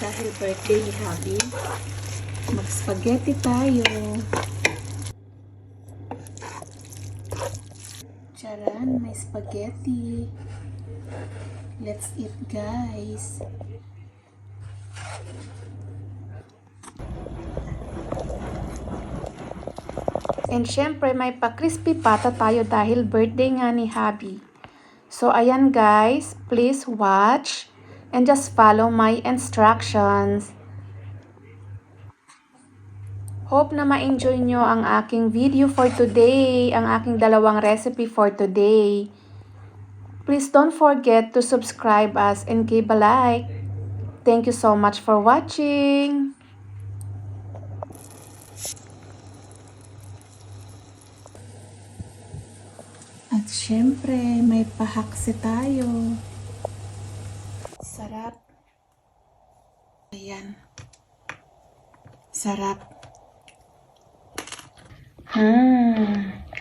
dahil birthday ni Habi. Mag-spaghetti tayo. Charan, may spaghetti. Let's eat, guys. And syempre, may pa-crispy pata tayo dahil birthday nga ni Habi. So, ayan guys, please watch and just follow my instructions. Hope na ma-enjoy nyo ang aking video for today, ang aking dalawang recipe for today. Please don't forget to subscribe us and give a like. Thank you so much for watching. At syempre, may pahaksi tayo. Sarap. Ayan. Sarap.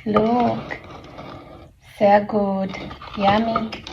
Look. So good. Yummy.